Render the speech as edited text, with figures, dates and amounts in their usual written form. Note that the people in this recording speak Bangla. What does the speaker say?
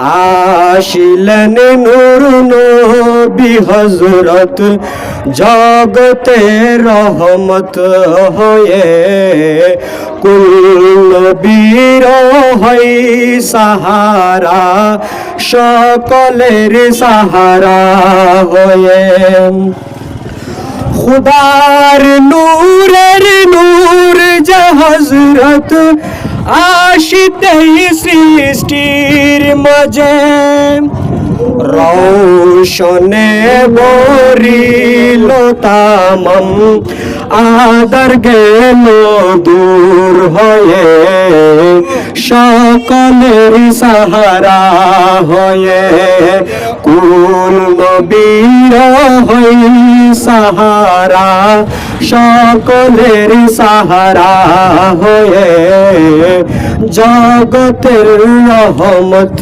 আসিলেন নূর নবী হযরত জগতের রহমত হয়ে কুল নবীর হই সাহারা সকলের সাহারা হয়ে খুদার নূরের নূর যে হযরত আশিতেই সৃষ্টির মাঝে রৌশনে বরিল তামাম আদার গেল দূর হয়ে সকলের সাহারা হয়ে কুল নবীর হই সাহারা সকলের সাহারা হয়ে জগতের রহমত